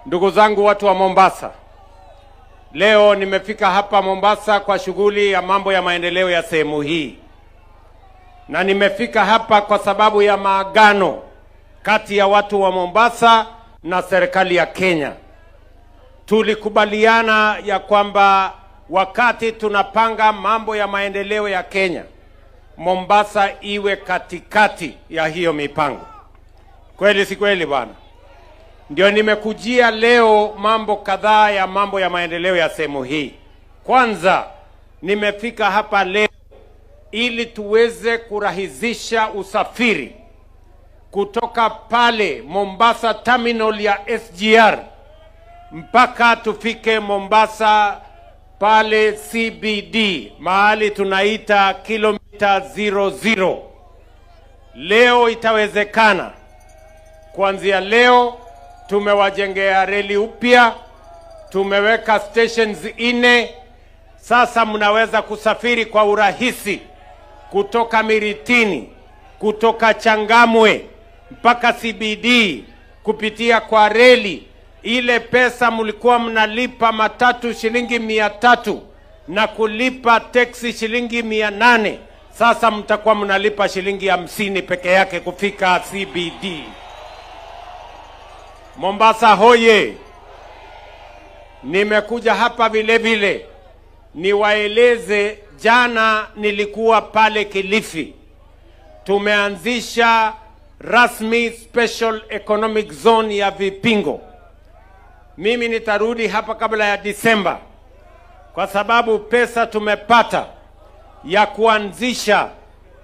Ndugu zangu watu wa Mombasa, leo nimefika hapa Mombasa kwa shughuli ya mambo ya maendeleo ya sehemu hii. Na nimefika hapa kwa sababu ya maagano kati ya watu wa Mombasa na serikali ya Kenya. Tulikubaliana ya kwamba wakati tunapanga mambo ya maendeleo ya Kenya, Mombasa iwe katikati ya hiyo mipango. Kweli si kweli bwana? Ndio nimekujia leo mambo kadhaa ya mambo ya maendeleo ya sehemu hii. Kwanza, nimefika hapa leo ili tuweze kurahisisha usafiri kutoka pale Mombasa terminal ya SGR mpaka tufike Mombasa pale CBD, mahali tunaita kilomita 00. Leo itawezekana. Kuanzia leo tumewajengea reli upya, tumeweka stations 4. Sasa mnaweza kusafiri kwa urahisi kutoka Miritini, kutoka Changamwe mpaka CBD kupitia kwa reli. Ile pesa mlikuwa mnalipa matatu shilingi 300 na kulipa taxi shilingi 800, sasa mtakuwa mnalipa shilingi 50 peke yake kufika CBD. Mombasa hoye! Nimekuja hapa vile vile niwaeleze, jana nilikuwa pale Kilifi. Tumeanzisha rasmi Special Economic Zone ya Vipingo. Mimi nitarudi hapa kabla ya Disemba kwa sababu pesa tumepata ya kuanzisha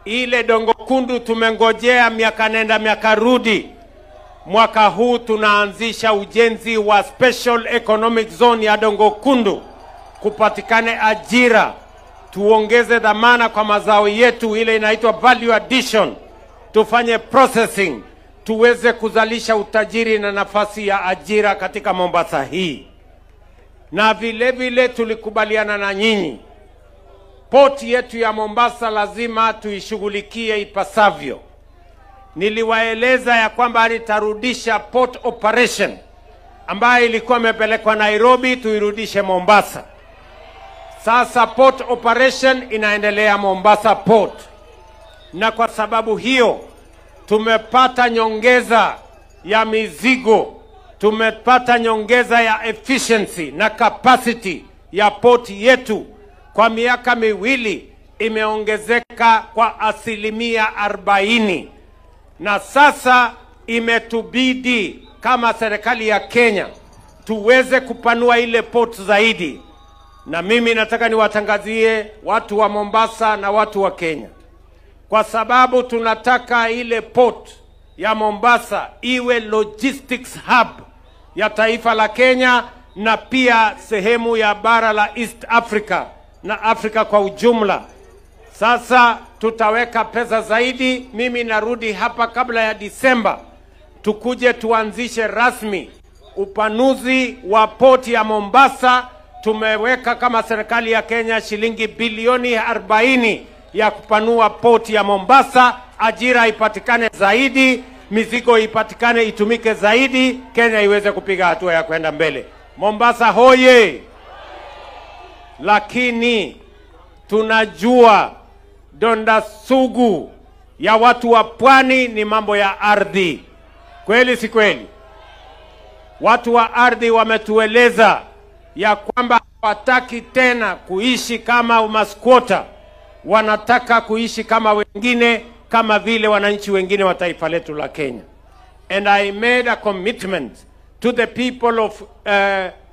ile Dongo Kundu. Tumengojea miaka nenda miaka rudi. Mwaka huu tunaanzisha ujenzi wa Special Economic Zone ya Dongo Kundu, kupatikane ajira, tuongeze dhamana kwa mazao yetu, ile inaitwa value addition, tufanye processing, tuweze kuzalisha utajiri na nafasi ya ajira katika Mombasa hii. Na vile vile tulikubaliana na nyinyi, port yetu ya Mombasa lazima tuishughulikie ipasavyo. Niliwaeleza ya kwamba nitarudisha port operation ambayo ilikuwa imepelekwa Nairobi, tuirudishe Mombasa. Sasa port operation inaendelea Mombasa port. Na kwa sababu hiyo tumepata nyongeza ya mizigo, tumepata nyongeza ya efficiency na capacity ya port yetu. Kwa miaka miwili imeongezeka kwa 40%. Na sasa imetubidi kama serikali ya Kenya tuweze kupanua ile port zaidi. Na mimi nataka niwatangazie watu wa Mombasa na watu wa Kenya, kwa sababu tunataka ile port ya Mombasa iwe logistics hub ya taifa la Kenya na pia sehemu ya bara la East Africa na Afrika kwa ujumla. Sasa tutaweka pesa zaidi. Mimi narudi hapa kabla ya Disemba, tukuje tuanzishe rasmi upanuzi wa port ya Mombasa. Tumeweka kama serikali ya Kenya shilingi bilioni 40 ya kupanua port ya Mombasa, ajira ipatikane zaidi, mizigo ipatikane, itumike zaidi, Kenya iweze kupiga hatua ya kwenda mbele. Mombasa hoye! Lakini tunajua donda sugu ya watu wa pwani ni mambo ya ardhi. Kweli si kweli? Watu wa ardhi wametueleza ya kwamba hawataki tena kuishi kama maskwota, wanataka kuishi kama wengine, kama vile wananchi wengine wa taifa letu la Kenya. And I made a commitment to the people of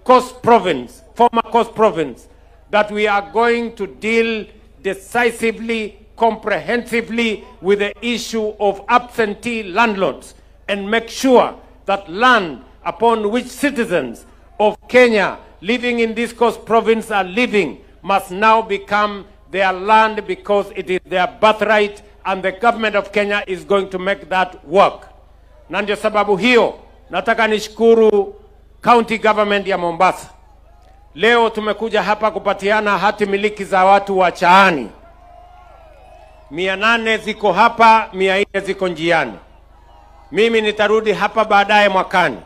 Coast Province, former Coast Province, that we are going to deal decisively, comprehensively with the issue of absentee landlords and make sure that land upon which citizens of Kenya living in this Coast Province are living must now become their land, because it is their birthright, and the government of Kenya is going to make that work. Na ndio sababu hiyo nataka nishukuru county government ya Mombasa. Leo tumekuja hapa kupatiana hati miliki za watu wa Chaani. 800 ziko hapa, 400 ziko njiani. Mimi nitarudi hapa baadaye mwakani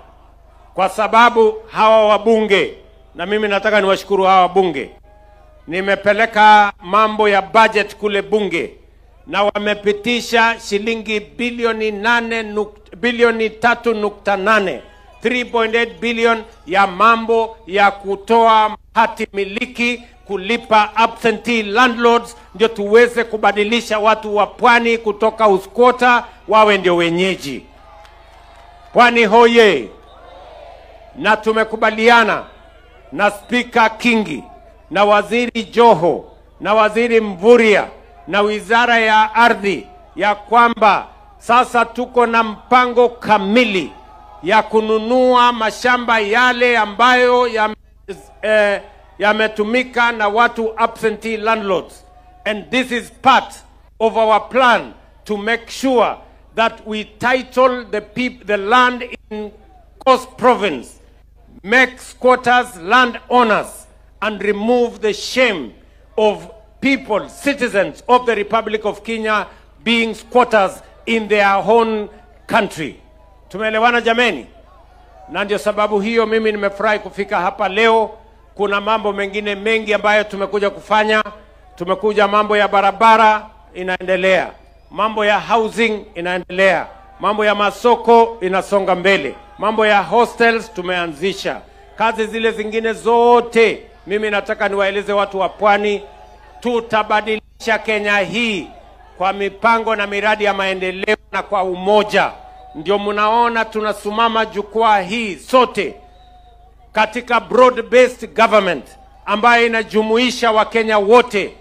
kwa sababu hawa wabunge, na mimi nataka niwashukuru hawa wabunge, nimepeleka mambo ya budget kule bunge na wamepitisha shilingi bilioni 3.8 3.8 billion ya mambo ya kutoa hati miliki, kulipa absentee landlords, ndio tuweze kubadilisha watu wa pwani kutoka uskwota wawe ndio wenyeji. Pwani hoye! Na tumekubaliana na Speaker Kingi na Waziri Joho na Waziri Mvurya na Wizara ya Ardhi ya kwamba sasa tuko na mpango kamili ya kununua mashamba yale ambayo yametumika na watu absentee landlords. And this is part of our plan to make sure that we title the land in Coast Province, make squatters land owners, and remove the shame of people, citizens of the Republic of Kenya being squatters in their own country. Tumeelewana jameni? Na ndio sababu hiyo mimi nimefurahi kufika hapa leo. Kuna mambo mengine mengi ambayo tumekuja kufanya. Tumekuja mambo ya barabara inaendelea. Mambo ya housing inaendelea. Mambo ya masoko inasonga mbele. Mambo ya hostels tumeanzisha. Kazi zile zingine zote mimi nataka niwaeleze watu wa pwani, tutabadilisha Kenya hii kwa mipango na miradi ya maendeleo na kwa umoja. Ndio mnaona tunasumama jukwaa hii sote katika broad-based government ambayo inajumuisha Wakenya wote,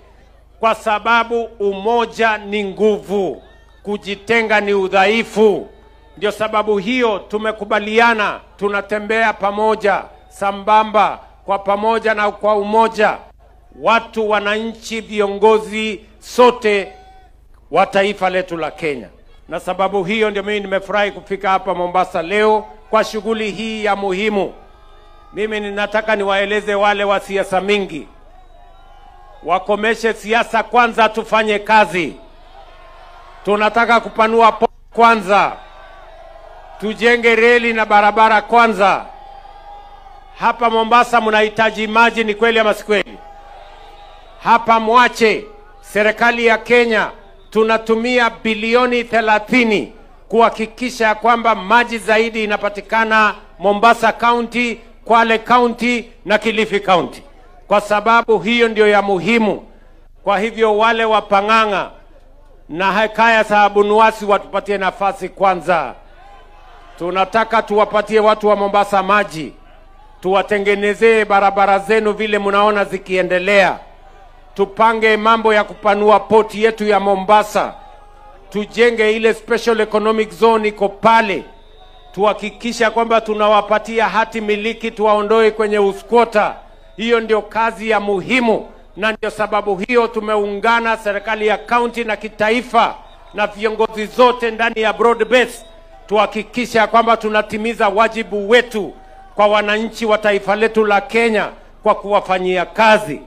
kwa sababu umoja ni nguvu, kujitenga ni udhaifu. Ndio sababu hiyo tumekubaliana tunatembea pamoja, sambamba, kwa pamoja na kwa umoja, watu, wananchi, viongozi sote wa taifa letu la Kenya. Na sababu hiyo ndio mimi nimefurahi kufika hapa Mombasa leo kwa shughuli hii ya muhimu. Mimi ninataka niwaeleze wale wa siasa mingi, wakomeshe siasa kwanza, tufanye kazi. Tunataka kupanua kwanza, tujenge reli na barabara kwanza. Hapa Mombasa mnahitaji maji, ni kweli ama si kweli? Hapa mwache serikali ya Kenya tunatumia bilioni 30 kuhakikisha kwamba maji zaidi inapatikana Mombasa County, Kwale County na Kilifi County, kwa sababu hiyo ndio ya muhimu. Kwa hivyo wale wa Pang'ang'a na Hekaya Sahabu Nuasi watupatie nafasi kwanza. Tunataka tuwapatie watu wa Mombasa maji, tuwatengenezee barabara zenu vile mnaona zikiendelea. Tupange mambo ya kupanua poti yetu ya Mombasa, tujenge ile special economic zone iko pale, tuhakikisha kwamba tunawapatia hati miliki, tuwaondoe kwenye uskwota. Hiyo ndio kazi ya muhimu, na ndio sababu hiyo tumeungana serikali ya county na kitaifa na viongozi zote ndani ya broad base, tuhakikisha kwamba tunatimiza wajibu wetu kwa wananchi wa taifa letu la Kenya kwa kuwafanyia kazi.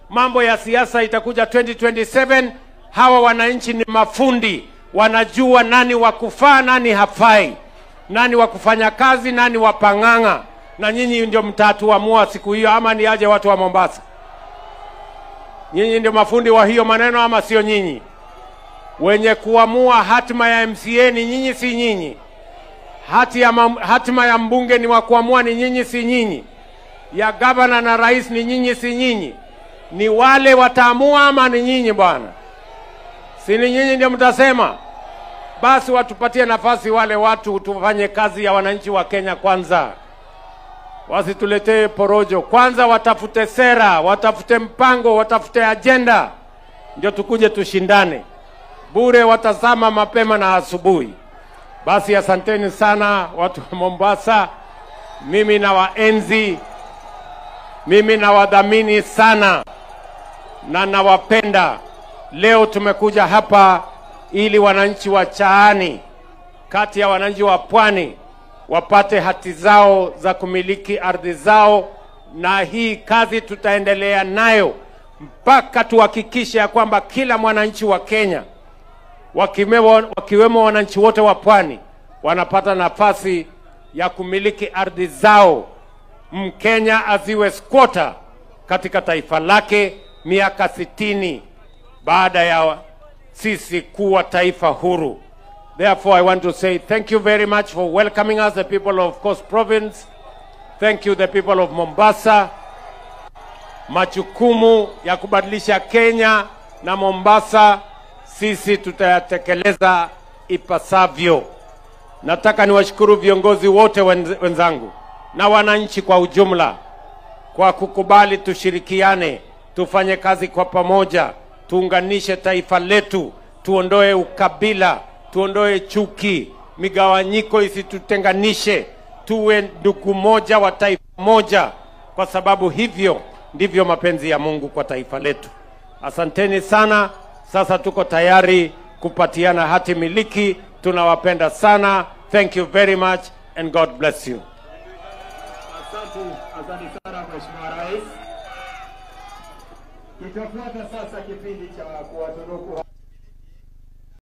Mambo ya siasa itakuja 2027. Hawa wananchi ni mafundi, wanajua nani wa kufaa, nani hafai, nani wa kufanya kazi, nani wa Pang'ang'a, na nyinyi ndio mtatuamua siku hiyo, ama ni aje watu wa Mombasa? Nyinyi ndio mafundi wa hiyo maneno, ama sio nyinyi? Wenye kuamua hatima ya MCA ni nyinyi, si nyinyi? Hatima ya mbunge ni wa kuamua ni nyinyi, si nyinyi? Ya gavana na rais ni nyinyi, si nyinyi? Ni wale wataamua ama ni nyinyi bwana? Si ni nyinyi ndio mtasema? Basi watupatie nafasi wale watu, tufanye kazi ya wananchi wa Kenya kwanza. Wasituletee porojo. Kwanza watafute sera, watafute mpango, watafute agenda, ndio tukuje tushindane. Bure watazama mapema na asubuhi. Basi asanteni sana watu wa Mombasa. Mimi na waenzi, mimi na wadhamini sana na nawapenda. Leo tumekuja hapa ili wananchi wa Chaani, kati ya wananchi wa Pwani, wapate hati zao za kumiliki ardhi zao, na hii kazi tutaendelea nayo mpaka tuhakikishe ya kwamba kila mwananchi wa Kenya, wakiwemo wananchi wote wa Pwani, wanapata nafasi ya kumiliki ardhi zao, Mkenya asiwe squatter katika taifa lake miaka 60 baada ya sisi kuwa taifa huru. Therefore, I want to say thank you very much for welcoming us, the people of Coast Province. Thank you, the people of Mombasa. Majukumu ya kubadilisha Kenya na Mombasa sisi tutayatekeleza ipasavyo. Nataka niwashukuru viongozi wote wenzangu na wananchi kwa ujumla kwa kukubali tushirikiane, tufanye kazi kwa pamoja, tuunganishe taifa letu, tuondoe ukabila, tuondoe chuki, migawanyiko isitutenganishe, tuwe ndugu moja wa taifa moja, kwa sababu hivyo ndivyo mapenzi ya Mungu kwa taifa letu. Asanteni sana. Sasa tuko tayari kupatiana hati miliki. Tunawapenda sana. Thank you very much and God bless you. Asante sana Mheshimiwa Rais. Kitafuata sasa kipindi cha kuwatunuku